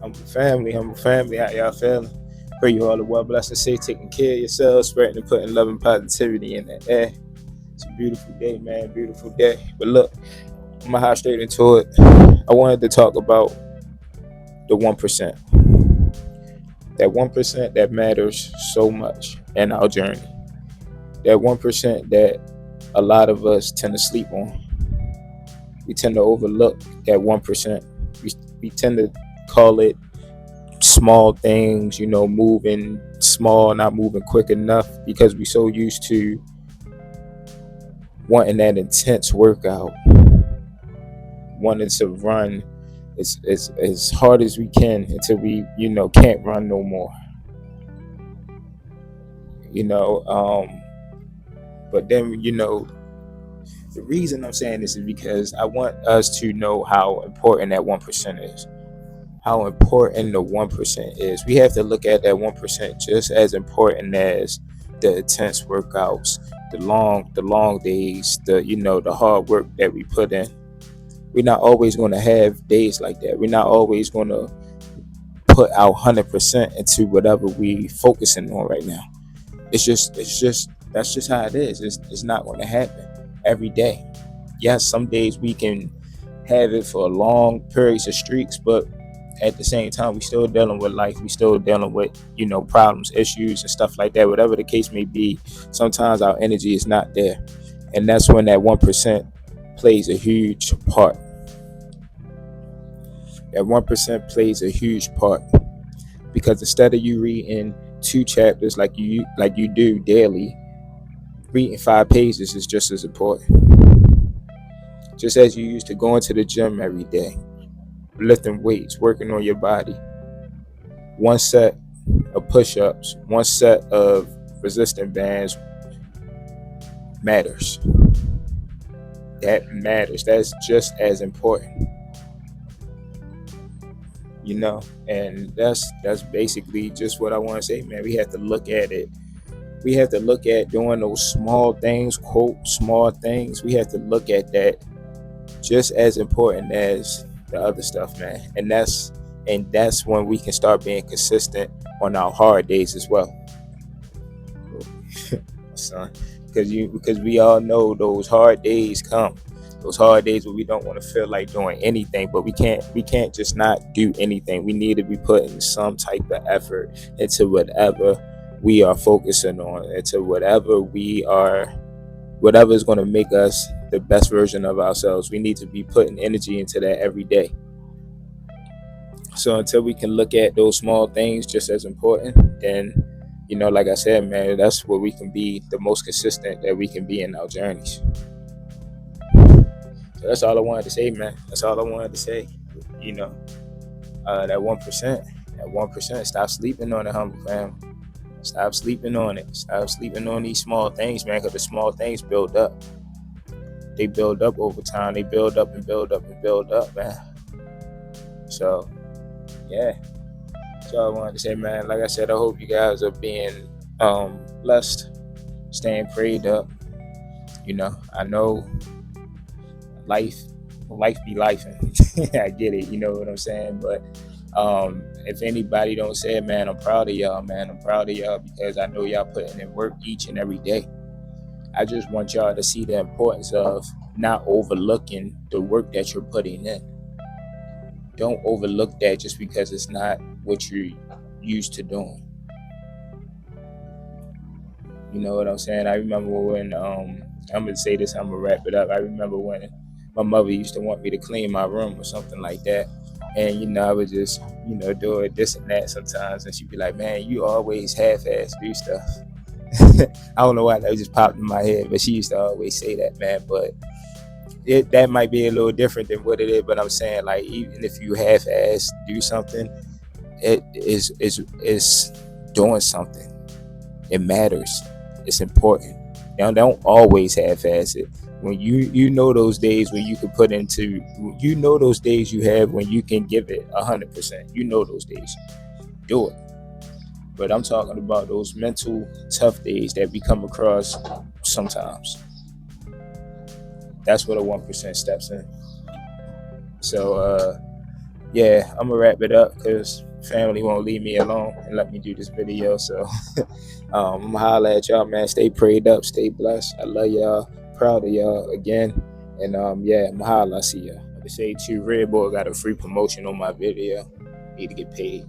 I'm a family. I'm a family. How y'all feeling? Pray you all are well blessed and safe, taking care of yourselves, spreading and putting love and positivity in the air. It's a beautiful day, man. Beautiful day. But look, I'm gonna hop straight into it. I wanted to talk about the 1%. That 1% that matters so much in our journey. That 1% that a lot of us tend to sleep on. We tend to overlook that 1%. We tend to call it small things, moving small, not moving quick enough because we're so used to wanting that intense workout, wanting to run as hard as we can until we, can't run no more. You know, but then, the reason I'm saying this is because I want us to know how important that 1% is. How important the 1% is. We have to look at that 1% just as important as the intense workouts, the long days, the hard work that we put in. We're not always going to have days like that. We're not always going to put our 100% into whatever we focusing on right now. It's just that's just how it is. It's not going to happen every day. Yes, some days we can have it for long periods of streaks, but at the same time, we still dealing with life. We still dealing with, problems, issues, and stuff like that. Whatever the case may be, sometimes our energy is not there, and that's when that 1% plays a huge part. That 1% plays a huge part because instead of you reading 2 chapters like you do daily, reading 5 pages is just as important. Just as you used to going to the gym every day, lifting weights, working on your body. One set of push-ups, one set of resistance bands matters. That matters. That's just as important. And that's basically just what I want to say, man. We have to look at it. We have to look at doing those small things, quote, small things. We have to look at that just as important as the other stuff, man. And that's when we can start being consistent on our hard days as well. Son, because we all know those hard days come. Those hard days where we don't want to feel like doing anything, but we can't just not do anything. We need to be putting some type of effort into whatever we are focusing on, into whatever is going to make us the best version of ourselves. We need to be putting energy into that every day. So until we can look at those small things just as important, then, like I said, man, that's where we can be the most consistent that we can be in our journeys. So that's all I wanted to say, man. That's all I wanted to say. That 1%, stop sleeping on it, humble fam. Stop sleeping on it. Stop sleeping on these small things, man, because the small things build up. They build up over time. They build up and build up and build up, man. So, yeah. That's all I wanted to say, man. Like I said, I hope you guys are being blessed, staying prayed up. I know life be lifing. I get it, you know what I'm saying? But if anybody don't say it, man, I'm proud of y'all, man. I'm proud of y'all because I know y'all putting in work each and every day. I just want y'all to see the importance of not overlooking the work that you're putting in. Don't overlook that just because it's not what you're used to doing. You know what I'm saying? I remember when I'm gonna say this, I'm gonna wrap it up. I remember when my mother used to want me to clean my room or something like that. And I would just, do it this and that sometimes, and she'd be like, "Man, you always half-ass do stuff." I don't know why that just popped in my head, but she used to always say that, man. But that might be a little different than what it is. But I'm saying, like, even if you half-ass do something, it is doing something. It matters. It's important. Don't always half-ass it. When you know those days when you can put into, those days you have when you can give it 100%. Those days. Do it. But I'm talking about those mental tough days that we come across sometimes. That's where the 1% steps in. So yeah, I'm gonna wrap it up because family won't leave me alone and let me do this video. So I'm gonna holla at y'all, man. Stay prayed up, stay blessed. I love y'all, proud of y'all again. And yeah, I'm gonna holla. I see y'all. Like I say too, Red Bull got a free promotion on my video. Need to get paid.